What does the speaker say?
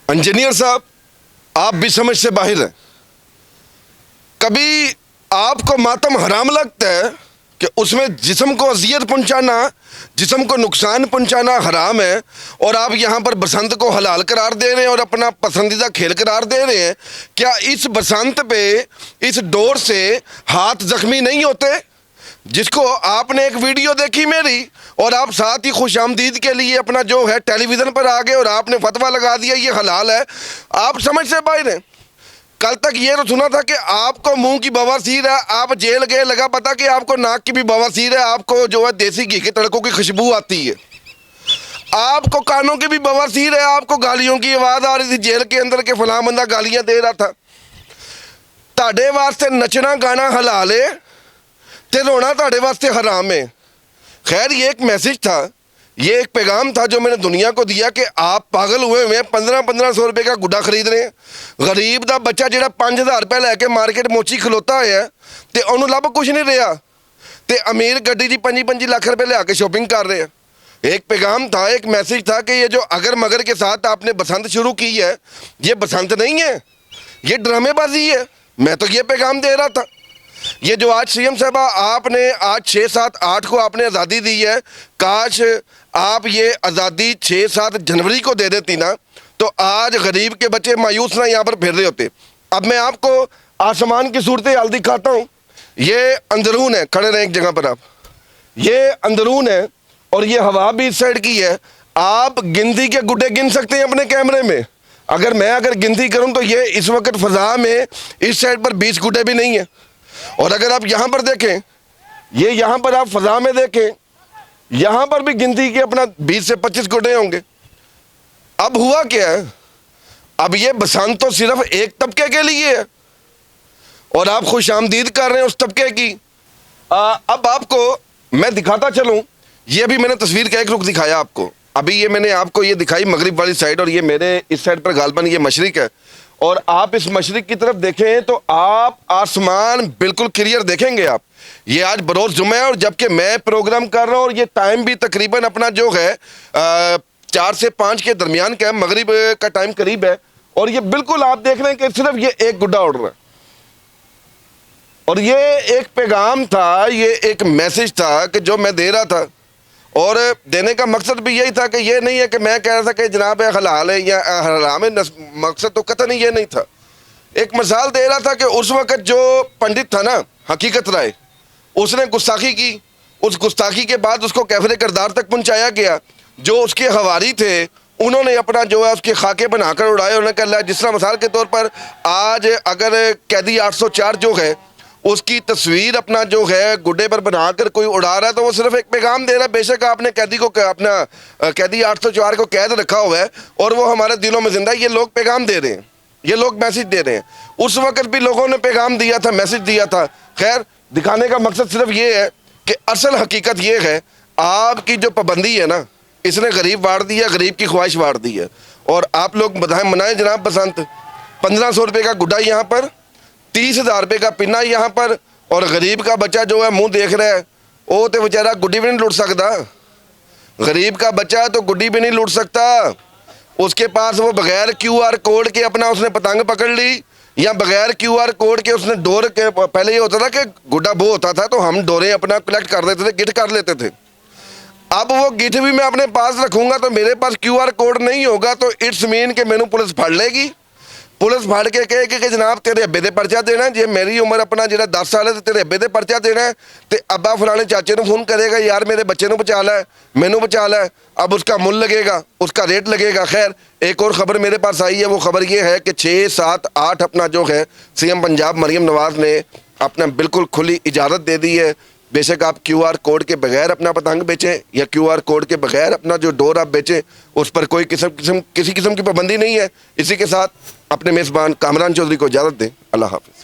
Engineer साहब, आप भी समझ से बाहर हैं। कभी आपको मातम हराम लगता है कि उसमें जिस्म को अजियत पहुंचाना, जिस्म को नुकसान पहुंचाना हराम है, और आप यहाँ पर बसंत को हलाल करार दे रहे हैं और अपना पसंदीदा खेल करार दे रहे हैं। क्या इस बसंत पे, इस डोर से हाथ जख्मी नहीं होते? जिसको आपने एक वीडियो देखी मेरी और आप साथ ही खुशामदीद के लिए अपना जो है टेलीविज़न पर आ गए और आपने फतवा लगा दिया ये हलाल है। आप समझ से बाहर हैं। कल तक ये तो सुना था कि आपको मुंह की बवासीर है, आप जेल गए, लगा पता कि आपको नाक की भी बवासीर है, आपको जो है देसी घी के तड़कों की खुशबू आती है, आपको कानों की भी बवासीर है, आपको गालियों की आवाज़ आ रही थी जेल के अंदर के फलां बंदा गालियाँ दे रहा था। ताड़े वास्ते नचना गाना हलाल है ते रोना ताड़े वास्ते हराम है। खैर, ये एक मैसेज था, ये एक पैगाम था जो मैंने दुनिया को दिया कि आप पागल हुए हुए 1500 रुपए का गुड्डा खरीद रहे हैं। गरीब का बच्चा ਜਿਹੜਾ 5000 रुपए लैके मार्केट मोची खलोता है तो उन्होंने ਲੱਭ कुछ नहीं रहा, तो अमीर गड्डी जी 25 लाख रुपए ले आके शॉपिंग कर रहे हैं। एक पैगाम था, एक मैसेज था कि ये जो अगर मगर के साथ आपने बसंत शुरू की है, ये बसंत नहीं है, ये ड्रामेबाजी है। मैं तो ये पैगाम दे रहा था। ये जो आज सीएम साहबा आपने आज 6, 7, 8 को आपने आज़ादी दी है, काश आप ये आज़ादी 6, 7 जनवरी को दे देती ना, तो आज गरीब के बच्चे मायूस ना यहाँ पर फिर रहे होते। अब मैं आपको आसमान की सूरत हाल दिखाता हूँ। ये अंदरून है, खड़े रहे एक जगह पर आप, ये अंदरून है और ये हवा भी इस साइड की है। आप गिनती के गुड्डे गिन सकते हैं अपने कैमरे में। अगर गिनती करूँ तो ये इस वक्त फ़ज़ा में इस साइड पर 20 गुड्डे भी नहीं है। और अगर आप यहाँ पर देखें, ये यहाँ पर आप फ़ज़ा में देखें, यहाँ पर भी गिनती के अपना 20 से 25 गुड्डे होंगे। अब हुआ क्या है, अब ये बसंत तो सिर्फ एक तबके के लिए है और आप खुशामदीद कर रहे हैं उस तबके की। अब आपको मैं दिखाता चलूँ, ये अभी मैंने तस्वीर का एक रुख दिखाया आपको, अभी ये मैंने आपको ये दिखाई मगरिब वाली साइड, और ये मेरे इस साइड पर गालबन ये मशरिक है, और आप इस मशरिक की तरफ देखें तो आप आसमान बिल्कुल क्लियर देखेंगे आप। ये आज बरोज़ जुम्मा है और जबकि मैं प्रोग्राम कर रहा हूँ और ये टाइम भी तकरीबन अपना जो है 4 से 5 के दरमियान का है, मगरिब का टाइम करीब है, और ये बिल्कुल आप देख रहे हैं कि सिर्फ ये एक गुड्डा उड़ रहा है। और ये एक पैगाम था, ये एक मैसेज था कि जो मैं दे रहा था, और देने का मकसद भी यही था कि ये नहीं है कि मैं कह रहा था कि जनाब हलाल है या हराम है, मकसद तो कतई ये नहीं था। एक मिसाल दे रहा था कि उस वक़्त जो पंडित था ना, हकीकत राय, उसने गुस्ताखी की, उस गुस्ताखी के बाद उसको कैफरे किरदार तक पहुंचाया गया। जो उसके हवारी थे उन्होंने अपना जो है उसके खाके बनाकर उड़ाए। उन्होंने कहा, जिस तरह मिसाल के तौर पर आज अगर कैदी 804 जो है उसकी तस्वीर अपना जो है गुड्डे पर बनाकर कोई उड़ा रहा है तो वो सिर्फ एक पैगाम दे रहा है। बेशक आपने कैदी को अपना कैदी 804 को कैद रखा हुआ है और वो हमारे दिलों में जिंदा है, ये लोग पैगाम दे रहे हैं, ये लोग मैसेज दे रहे हैं। उस वक्त भी लोगों ने पैगाम दिया था, मैसेज दिया था। खैर, दिखाने का मकसद सिर्फ ये है कि असल हकीकत ये है, आपकी जो पाबंदी है ना, इसने गरीब वाड़ दी है, गरीब की ख्वाहिश वाड़ दी है। और आप लोग बधाएं मनाएं जनाब बसंत। 1500 रुपये का गुड्डा यहाँ पर, 30,000 रुपये का पिन्ना यहाँ पर, और गरीब का बच्चा जो है मुंह देख रहा है, वो तो बेचारा गुड्डी भी नहीं लूट सकता। गरीब का बच्चा तो गुड्डी भी नहीं लूट सकता। उसके पास वो बगैर QR कोड के अपना उसने पतंग पकड़ ली, या बगैर QR कोड के उसने डोर के, पहले ये होता था कि गुड्डा बो होता था तो हम डोरें अपना कलेक्ट कर लेते थे, गिट कर लेते थे। अब वो गिट भी मैं अपने पास रखूँगा तो मेरे पास QR कोड नहीं होगा तो इट्स मीन कि मैनू पुलिस फड़ लेगी। पुलिस फड़ के कहे कि जनाब तेरे अब्बे दे पर्चा देना है, जे मेरी उम्र अपना जो 10 साल है तो तेरे अब्बे दे पर्चा देना है, तो अब्बा फलाने चाचे को फ़ोन करेगा, यार मेरे बच्चे को बचा ला है, मैनू बचा ला है। अब उसका मुल लगेगा, उसका रेट लगेगा। खैर, एक और ख़बर मेरे पास आई है, वो ख़बर ये है कि 6, 7, 8 अपना जो है CM पंजाब मरियम नवाज़ ने अपना बिल्कुल खुली इजाज़त दे दी है। बेशक आप QR कोड के बगैर अपना पतंग बेचें या QR कोड के बगैर अपना जो डोर आप बेचें, उस पर कोई किसी किस्म की पाबंदी नहीं है। इसी के साथ अपने मेज़बान कामरान चौधरी को इजाज़त दें। अल्लाह हाफ़िज़।